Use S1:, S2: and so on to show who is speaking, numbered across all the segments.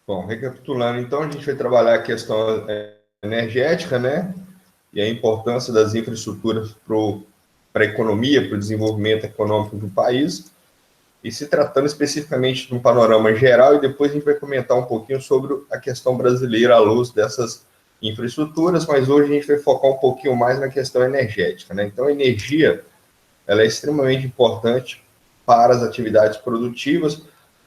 S1: Bom, recapitulando, então, a gente vai trabalhar a questão energética, né? E a importância das infraestruturas para a economia, para o desenvolvimento econômico do país, e se tratando especificamente de um panorama geral, e depois a gente vai comentar um pouquinho sobre a questão brasileira à luz dessas infraestruturas, mas hoje a gente vai focar um pouquinho mais na questão energética, né? Então, a energia, ela é extremamente importante para as atividades produtivas.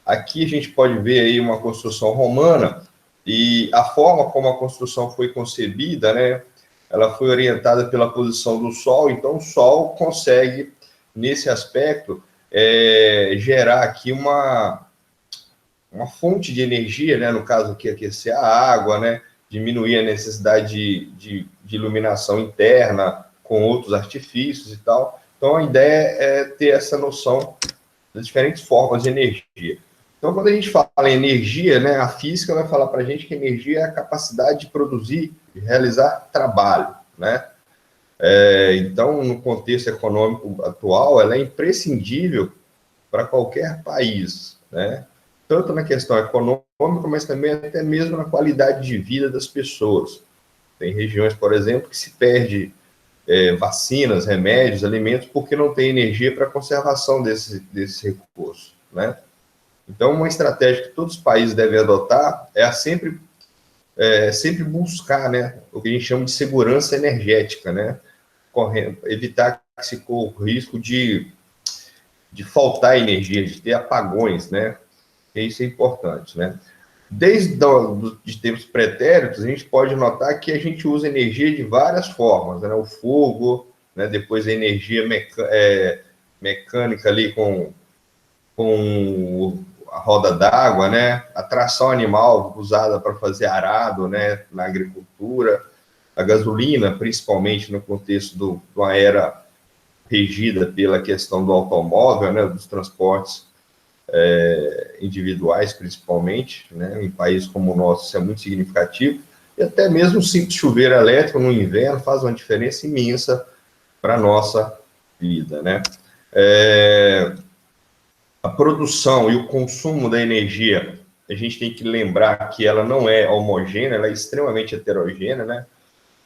S1: Aqui a gente pode ver aí uma construção romana e a forma como a construção foi concebida, né? Ela foi orientada pela posição do Sol, então o Sol consegue, nesse aspecto, gerar aqui uma fonte de energia, né? No caso aqui, aquecer a água, né? Diminuir a necessidade de iluminação interna com outros artifícios e tal. Então, a ideia é ter essa noção das diferentes formas de energia. Então, quando a gente fala em energia, né, a física vai falar para a gente que energia é a capacidade de produzir, de realizar trabalho, né? Então, no contexto econômico atual, ela é imprescindível para qualquer país, né? Tanto na questão econômica, mas também até mesmo na qualidade de vida das pessoas. Tem regiões, por exemplo, que se perde vacinas, remédios, alimentos, porque não tem energia para a conservação desses recursos, né? Então, uma estratégia que todos os países devem adotar sempre buscar, né, o que a gente chama de segurança energética, né? Evitar que se corra o risco de faltar energia, de ter apagões, né? E isso é importante, né? Desde de tempos pretéritos, a gente pode notar que a gente usa energia de várias formas, né? O fogo, né? Depois a energia mecânica ali com a roda d'água, né? A tração animal usada para fazer arado, né? Na agricultura, a gasolina, principalmente no contexto de uma era regida pela questão do automóvel, né? Dos transportes individuais, principalmente, né? Em países como o nosso, isso é muito significativo. E até mesmo um simples chuveiro elétrico no inverno faz uma diferença imensa para a nossa vida, né? A produção e o consumo da energia, a gente tem que lembrar que ela não é homogênea, ela é extremamente heterogênea, né?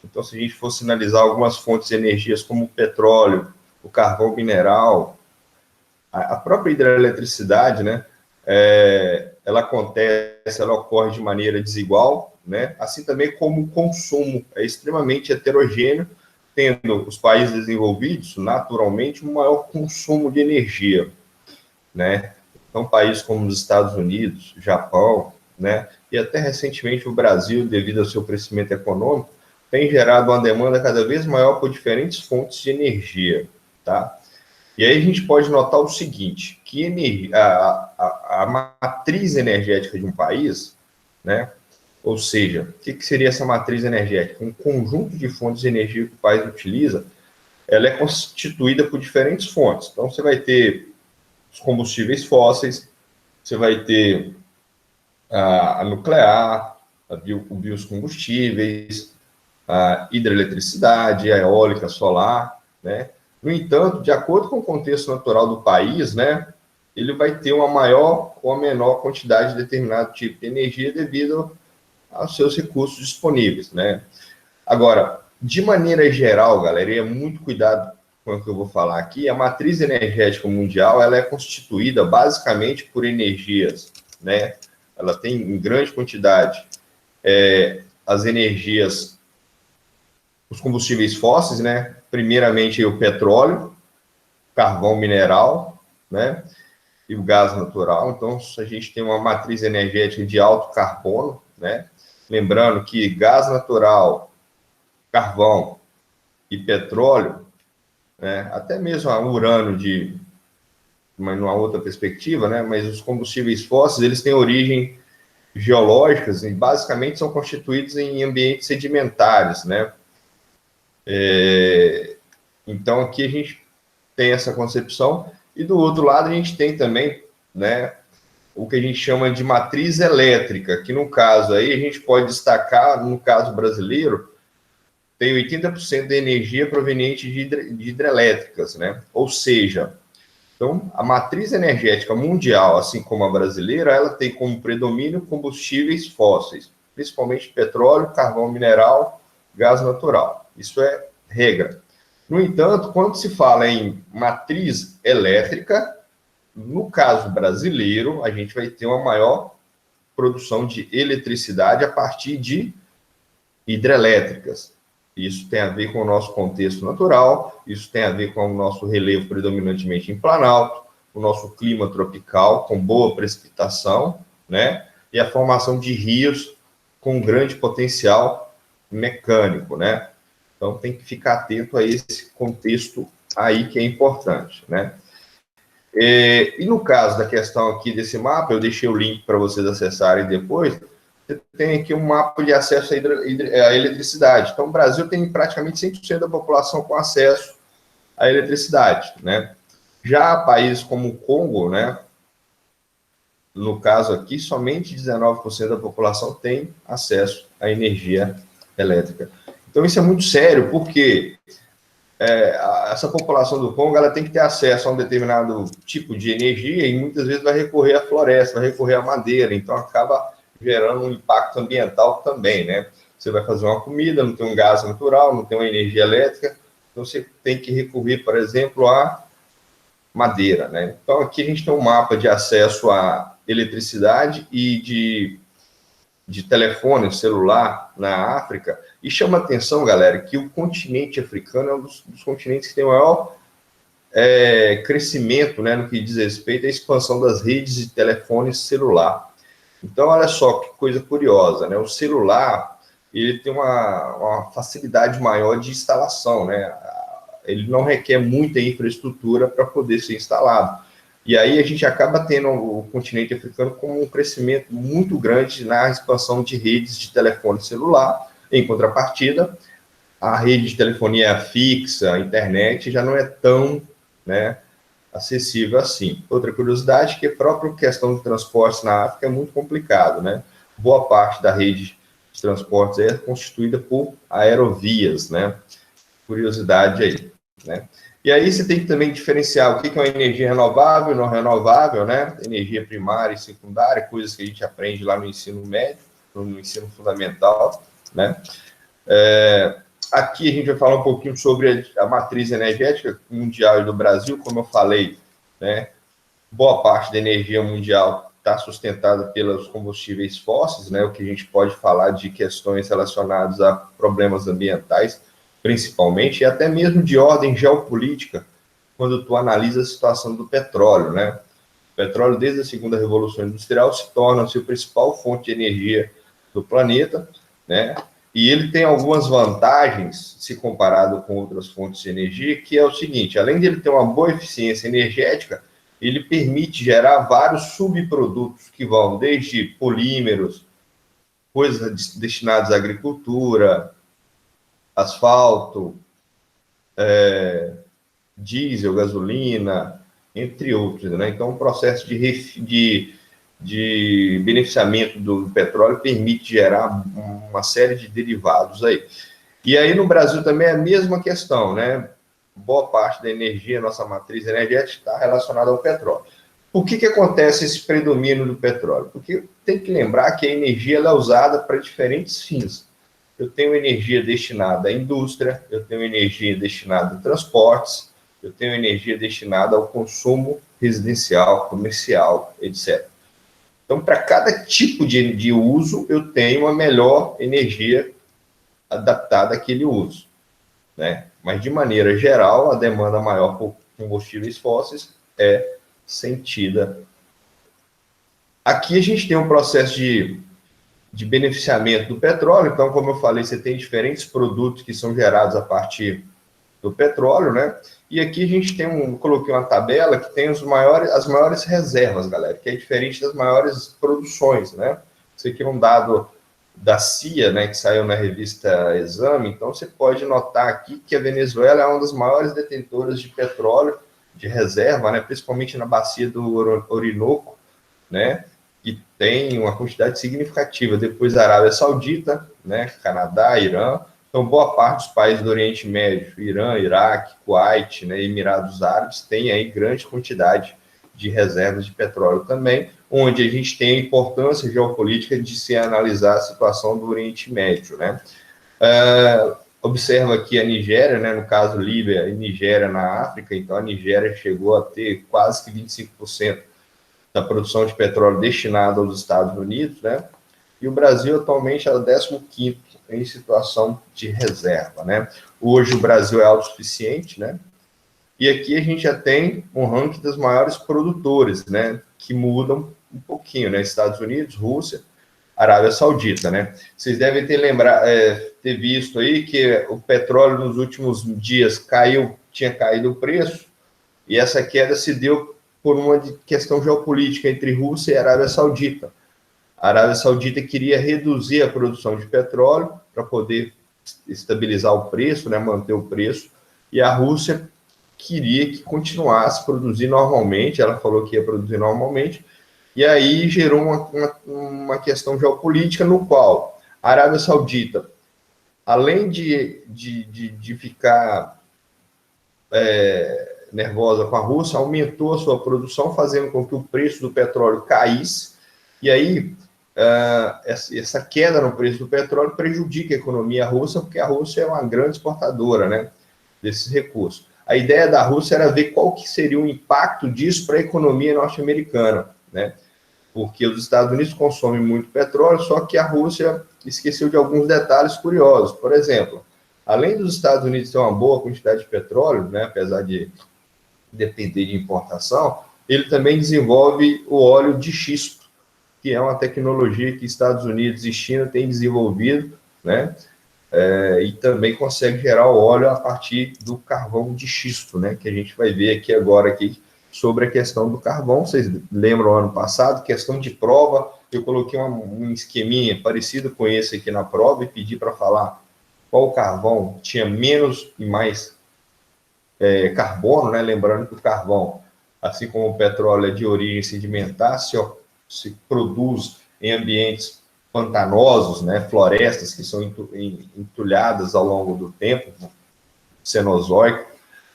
S1: Então, se a gente fosse analisar algumas fontes de energias como o petróleo, o carvão mineral, a própria hidroeletricidade, né? Ela acontece, ela ocorre de maneira desigual, né? Assim também como o consumo é extremamente heterogêneo, tendo os países desenvolvidos, naturalmente, um maior consumo de energia, né? Então, países como os Estados Unidos, Japão, né? E até recentemente o Brasil, devido ao seu crescimento econômico, tem gerado uma demanda cada vez maior por diferentes fontes de energia, tá? E aí a gente pode notar o seguinte, que a matriz energética de um país, né? Ou seja, o que seria essa matriz energética? Um conjunto de fontes de energia que o país utiliza, ela é constituída por diferentes fontes. Então, você vai ter os combustíveis fósseis, você vai ter a nuclear, os biocombustíveis, a hidroeletricidade, a eólica, a solar, né? No entanto, de acordo com o contexto natural do país, né, ele vai ter uma maior ou a menor quantidade de determinado tipo de energia devido aos seus recursos disponíveis, né? Agora, de maneira geral, galera, e é muito cuidado com o que eu vou falar aqui, a matriz energética mundial, ela é constituída basicamente por energias, né? Ela tem em grande quantidade as energias, os combustíveis fósseis, né? Primeiramente o petróleo, carvão mineral, né? E o gás natural. Então, a gente tem uma matriz energética de alto carbono, né? Lembrando que gás natural, carvão e petróleo, né? Até mesmo a urânio numa outra perspectiva, né? Mas os combustíveis fósseis, eles têm origem geológicas e basicamente são constituídos em ambientes sedimentares, né? Então, aqui a gente tem essa concepção, e do outro lado a gente tem também, né, o que a gente chama de matriz elétrica, que no caso aí a gente pode destacar, no caso brasileiro, tem 80% da energia proveniente de hidrelétricas, né? Ou seja, Então, a matriz energética mundial, assim como a brasileira, ela tem como predomínio combustíveis fósseis, principalmente petróleo, carvão mineral, gás natural. Isso é regra. No entanto, quando se fala em matriz elétrica, no caso brasileiro, a gente vai ter uma maior produção de eletricidade a partir de hidrelétricas. Isso tem a ver com o nosso contexto natural, isso tem a ver com o nosso relevo predominantemente em Planalto, o nosso clima tropical com boa precipitação, né? E a formação de rios com grande potencial mecânico, né? Então tem que ficar atento a esse contexto aí que é importante, né? E no caso da questão aqui desse mapa, eu deixei o link para vocês acessarem depois. Você tem aqui um mapa de acesso à eletricidade. Então, o Brasil tem praticamente 100% da população com acesso à eletricidade, né? Já países como o Congo, né? No caso aqui, somente 19% da população tem acesso à energia elétrica. Então, isso é muito sério, porque essa população do Congo ela tem que ter acesso a um determinado tipo de energia e muitas vezes vai recorrer à floresta, vai recorrer à madeira, então acaba gerando um impacto ambiental também, né? Você vai fazer uma comida, não tem um gás natural, não tem uma energia elétrica, então você tem que recorrer, por exemplo, à madeira, né? Então aqui a gente tem um mapa de acesso à eletricidade e de telefone celular na África, e chama atenção, galera, que o continente africano é um dos continentes que tem o maior crescimento, né, no que diz respeito à expansão das redes de telefone celular. Então, olha só que coisa curiosa, né? O celular, ele tem uma facilidade maior de instalação, né? Ele não requer muita infraestrutura para poder ser instalado. E aí a gente acaba tendo o continente africano com um crescimento muito grande na expansão de redes de telefone celular. Em contrapartida, a rede de telefonia fixa, a internet, já não é tão, né, acessível assim. Outra curiosidade é que a própria questão de transportes na África é muito complicado, né? Boa parte da rede de transportes é constituída por aerovias, né? Curiosidade aí, né? E aí você tem que também diferenciar o que é uma energia renovável e não renovável, né? Energia primária e secundária, coisas que a gente aprende lá no ensino médio, no ensino fundamental, né? Aqui a gente vai falar um pouquinho sobre a matriz energética mundial e do Brasil, como eu falei, né? Boa parte da energia mundial está sustentada pelos combustíveis fósseis, né? O que a gente pode falar de questões relacionadas a problemas ambientais, principalmente, e até mesmo de ordem geopolítica, quando tu analisa a situação do petróleo, né? O petróleo, desde a segunda revolução industrial, se torna-se a principal fonte de energia do planeta, né? E ele tem algumas vantagens, se comparado com outras fontes de energia, que é o seguinte: além de ele ter uma boa eficiência energética, ele permite gerar vários subprodutos que vão desde polímeros, coisas destinadas à agricultura, asfalto, diesel, gasolina, entre outros, né? Então, o processo de beneficiamento do petróleo permite gerar uma série de derivados aí. E aí, no Brasil também é a mesma questão, né? Boa parte da energia, nossa matriz energética, está relacionada ao petróleo. Por que acontece esse predomínio do petróleo? Porque tem que lembrar que a energia ela é usada para diferentes fins. Eu tenho energia destinada à indústria, eu tenho energia destinada a transportes, eu tenho energia destinada ao consumo residencial, comercial, etc. Então, para cada tipo de uso, eu tenho uma melhor energia adaptada àquele uso, né? Mas, de maneira geral, a demanda maior por combustíveis fósseis é sentida. Aqui a gente tem um processo de beneficiamento do petróleo. Então, como eu falei, você tem diferentes produtos que são gerados a partir do petróleo, né? E aqui a gente tem coloquei uma tabela que tem as maiores reservas, galera, que é diferente das maiores produções, né? Isso aqui é um dado da CIA, né, que saiu na revista Exame. Então, você pode notar aqui que a Venezuela é uma das maiores detentoras de petróleo de reserva, né, principalmente na bacia do Orinoco, né, que tem uma quantidade significativa. Depois a Arábia Saudita, né, Canadá, Irã, Então, boa parte dos países do Oriente Médio, Irã, Iraque, Kuwait, né, Emirados Árabes, tem aí grande quantidade de reservas de petróleo também, onde a gente tem a importância geopolítica de se analisar a situação do Oriente Médio, né? Observa aqui a Nigéria, né, no caso Líbia e Nigéria na África, então a Nigéria chegou a ter quase que 25% da produção de petróleo destinada aos Estados Unidos, né? E o Brasil atualmente é o 15º em situação de reserva, né? Hoje o Brasil é autossuficiente, né? E aqui a gente já tem um ranking dos maiores produtores, né? Que mudam um pouquinho, né? Estados Unidos, Rússia, Arábia Saudita, né? Vocês devem ter visto aí que o petróleo nos últimos dias tinha caído o preço, e essa queda se deu por uma questão geopolítica entre Rússia e Arábia Saudita. A Arábia Saudita queria reduzir a produção de petróleo para poder estabilizar o preço, né, manter o preço, e a Rússia queria que continuasse a produzir normalmente, ela falou que ia produzir normalmente, e aí gerou uma questão geopolítica no qual a Arábia Saudita, além de ficar nervosa com a Rússia, aumentou a sua produção, fazendo com que o preço do petróleo caísse, e aí essa queda no preço do petróleo prejudica a economia russa, porque a Rússia é uma grande exportadora, né, desses recursos. A ideia da Rússia era ver qual que seria o impacto disso para a economia norte-americana, né, porque os Estados Unidos consomem muito petróleo, só que a Rússia esqueceu de alguns detalhes curiosos. Por exemplo, além dos Estados Unidos ter uma boa quantidade de petróleo, né, apesar de depender de importação, ele também desenvolve o óleo de xisto, que é uma tecnologia que Estados Unidos e China têm desenvolvido, né, e também consegue gerar o óleo a partir do carvão de xisto, né, que a gente vai ver aqui agora sobre a questão do carvão. Vocês lembram ano passado, questão de prova, eu coloquei um esqueminha parecido com esse aqui na prova e pedi para falar qual carvão tinha menos e mais carbono, né? Lembrando que o carvão, assim como o petróleo é de origem sedimentar, se produz em ambientes pantanosos, né? Florestas que são entulhadas ao longo do tempo, Cenozoico.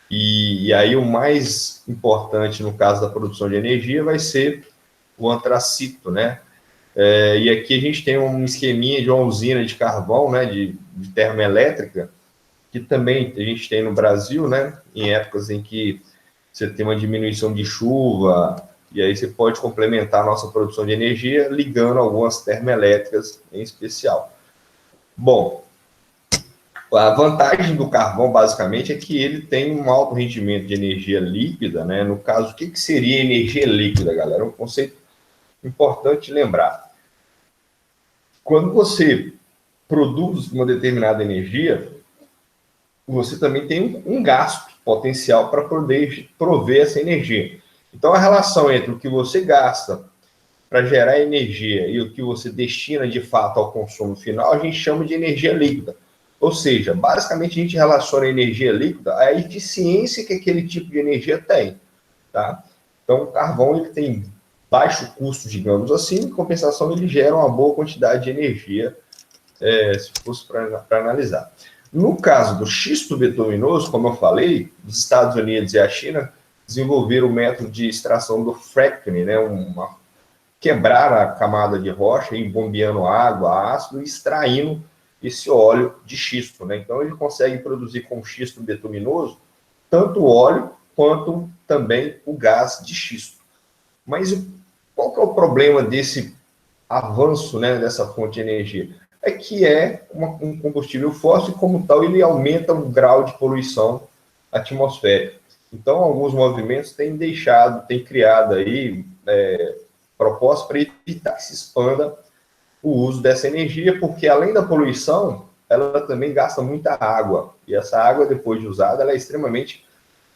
S1: E aí o mais importante no caso da produção de energia vai ser o antracito, né? E aqui a gente tem um esqueminha de uma usina de carvão, né, de termoelétrica, que também a gente tem no Brasil, né, em épocas em que você tem uma diminuição de chuva, e aí você pode complementar a nossa produção de energia ligando algumas termoelétricas em especial. Bom, a vantagem do carvão, basicamente, é que ele tem um alto rendimento de energia líquida, né? No caso, o que seria energia líquida, galera? É um conceito importante lembrar. Quando você produz uma determinada energia, você também tem um gasto potencial para poder prover essa energia. Então, a relação entre o que você gasta para gerar energia e o que você destina de fato ao consumo final, a gente chama de energia líquida. Ou seja, basicamente a gente relaciona a energia líquida à eficiência que aquele tipo de energia tem, tá? Então, o carvão ele tem baixo custo, digamos assim, em compensação ele gera uma boa quantidade de energia, se fosse para analisar. No caso do xisto bituminoso, como eu falei, os Estados Unidos e a China desenvolveram o método de extração do fracking, né, quebrar a camada de rocha, bombeando água, ácido e extraindo esse óleo de xisto, né? Então, ele consegue produzir com xisto bituminoso tanto o óleo quanto também o gás de xisto. Mas qual que é o problema desse avanço, né, dessa fonte de energia? É que é um combustível fóssil e, como tal, ele aumenta o grau de poluição atmosférica. Então, alguns movimentos têm criado aí propostas para evitar que se expanda o uso dessa energia, porque além da poluição, ela também gasta muita água. E essa água, depois de usada, ela é extremamente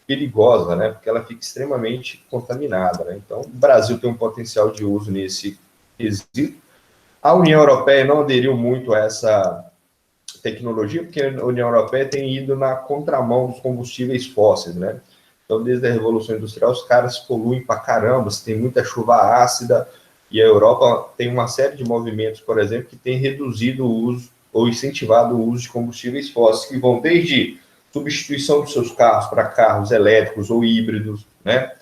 S1: perigosa, né? Porque ela fica extremamente contaminada, né? Então, o Brasil tem um potencial de uso nesse quesito. A União Europeia não aderiu muito a essa tecnologia, porque a União Europeia tem ido na contramão dos combustíveis fósseis, né? Então, desde a Revolução Industrial, os caras poluem pra caramba, tem muita chuva ácida, e a Europa tem uma série de movimentos, por exemplo, que tem reduzido o uso, ou incentivado o uso de combustíveis fósseis, que vão desde substituição dos seus carros para carros elétricos ou híbridos, né?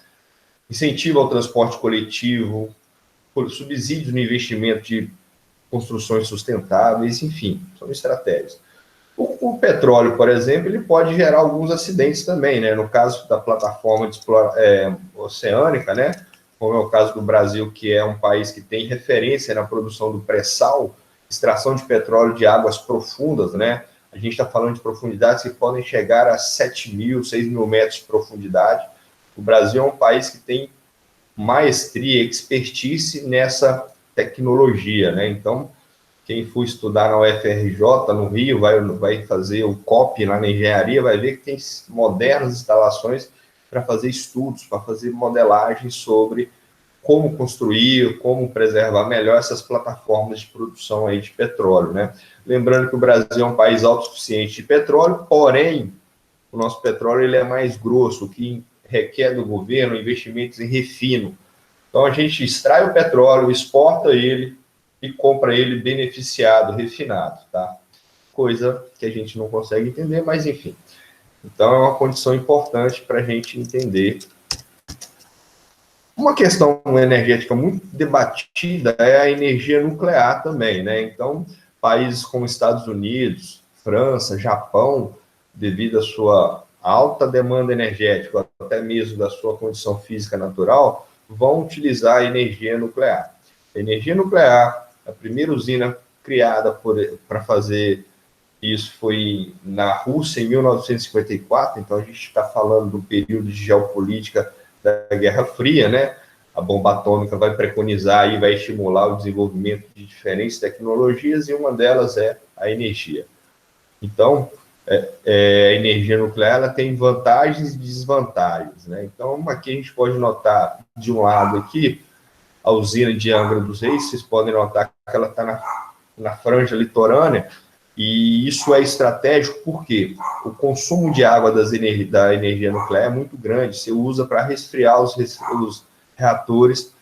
S1: Incentivo ao transporte coletivo, subsídios no investimento de construções sustentáveis, enfim, são estratégias. O petróleo, por exemplo, ele pode gerar alguns acidentes também, né? No caso da plataforma oceânica, né? Como é o caso do Brasil, que é um país que tem referência na produção do pré-sal, extração de petróleo de águas profundas, né? A gente está falando de profundidades que podem chegar a 7.000, 6.000 metros de profundidade. O Brasil é um país que tem maestria, expertise nessa tecnologia, né? Então, quem for estudar na UFRJ, no Rio, vai fazer o COP lá na engenharia, vai ver que tem modernas instalações para fazer estudos, para fazer modelagem sobre como construir, como preservar melhor essas plataformas de produção aí de petróleo, né? Lembrando que o Brasil é um país autossuficiente de petróleo, porém, o nosso petróleo ele é mais grosso, o que requer do governo investimentos em refino. Então, a gente extrai o petróleo, exporta ele e compra ele beneficiado, refinado, tá? Coisa que a gente não consegue entender, mas enfim. Então, é uma condição importante para a gente entender. Uma questão energética muito debatida é a energia nuclear também, né? Então, países como Estados Unidos, França, Japão, devido à sua alta demanda energética, até mesmo da sua condição física natural, vão utilizar a energia nuclear. A energia nuclear, a primeira usina criada para fazer isso foi na Rússia em 1954, então a gente está falando do período de geopolítica da Guerra Fria, né? A bomba atômica vai preconizar e vai estimular o desenvolvimento de diferentes tecnologias, e uma delas é a energia. Então, a energia nuclear ela tem vantagens e desvantagens, né? Então, aqui a gente pode notar, de um lado aqui, a usina de Angra dos Reis, vocês podem notar que ela está na franja litorânea, e isso é estratégico porque o consumo de água da energia nuclear é muito grande, você usa para resfriar os reatores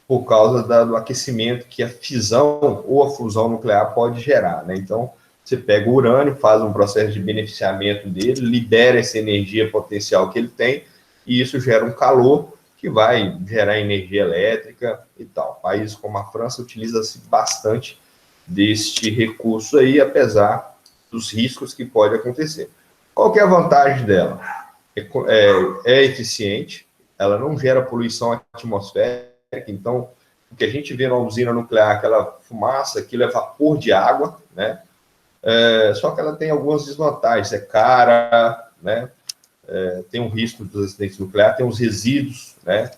S1: por causa do aquecimento que a fissão ou a fusão nuclear pode gerar, né? Então, você pega o urânio, faz um processo de beneficiamento dele, libera essa energia potencial que ele tem, e isso gera um calor que vai gerar energia elétrica e tal. Países como a França utiliza-se bastante deste recurso aí, apesar dos riscos que pode acontecer. Qual que é a vantagem dela? É eficiente, ela não gera poluição atmosférica, então o que a gente vê na usina nuclear, aquela fumaça, aquilo é vapor de água, né? Só que ela tem algumas desvantagens, é cara, né? Tem um risco dos acidentes nucleares, tem os resíduos, né?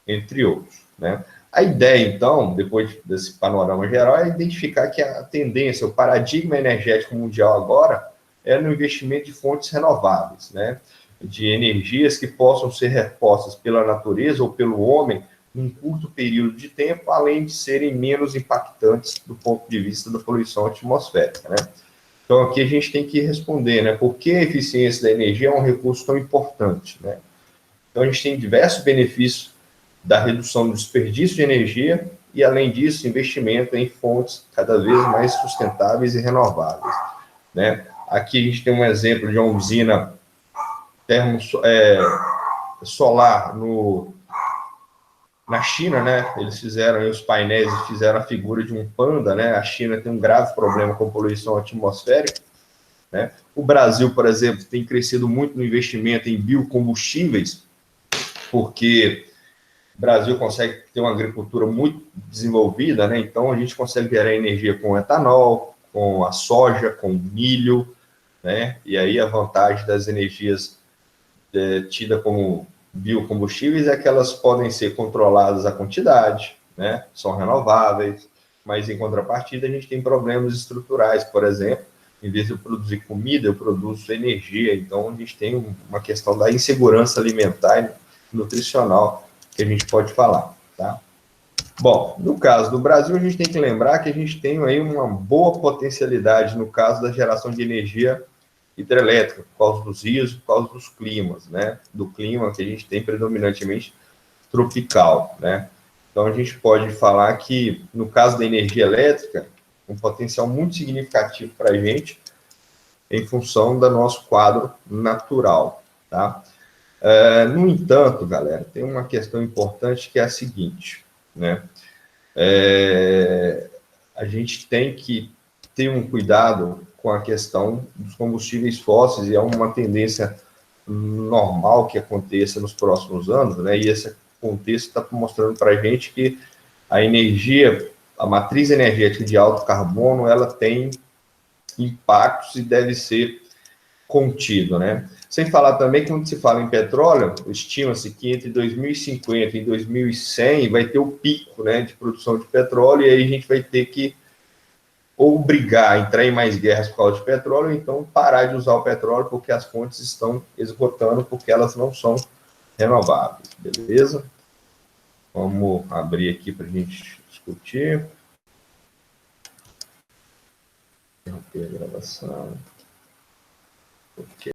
S1: Entre outros, né? A ideia, então, depois desse panorama geral, é identificar que a tendência, o paradigma energético mundial agora é no investimento de fontes renováveis, né? De energias que possam ser repostas pela natureza ou pelo homem num curto período de tempo, além de serem menos impactantes do ponto de vista da poluição atmosférica, né? Então, aqui a gente tem que responder, né? Por que a eficiência da energia é um recurso tão importante, né? Então, a gente tem diversos benefícios da redução do desperdício de energia e, além disso, investimento em fontes cada vez mais sustentáveis e renováveis, né? Aqui a gente tem um exemplo de uma usina solar na China, né? Eles fizeram aí os painéis e fizeram a figura de um panda, né? A China tem um grave problema com poluição atmosférica, né? O Brasil, por exemplo, tem crescido muito no investimento em biocombustíveis, porque o Brasil consegue ter uma agricultura muito desenvolvida, né? Então a gente consegue gerar energia com etanol, com a soja, com milho, né? E aí a vantagem das energias tidas como biocombustíveis é que elas podem ser controladas a quantidade, né? São renováveis, mas em contrapartida a gente tem problemas estruturais, por exemplo, em vez de eu produzir comida, eu produzo energia, então a gente tem uma questão da insegurança alimentar e nutricional que a gente pode falar, tá? Bom, no caso do Brasil, a gente tem que lembrar que a gente tem aí uma boa potencialidade no caso da geração de energia hidrelétrica, por causa dos rios, por causa dos climas, né? Do clima que a gente tem predominantemente tropical, né? Então, a gente pode falar que, no caso da energia elétrica, um potencial muito significativo para a gente, em função do nosso quadro natural, tá? No entanto, galera, tem uma questão importante que é a seguinte, né? A gente tem que ter um cuidado com a questão dos combustíveis fósseis, e é uma tendência normal que aconteça nos próximos anos, né? E esse contexto está mostrando para a gente que a energia, a matriz energética de alto carbono, ela tem impactos e deve ser contido, né? Sem falar também que quando se fala em petróleo, estima-se que entre 2050 e 2100 vai ter o pico, né, de produção de petróleo, e aí a gente vai ter que ou brigar, entrar em mais guerras por causa de petróleo, ou então parar de usar o petróleo porque as fontes estão esgotando, porque elas não são renováveis, beleza? Vamos abrir aqui para a gente discutir. Interromper a gravação. Ok.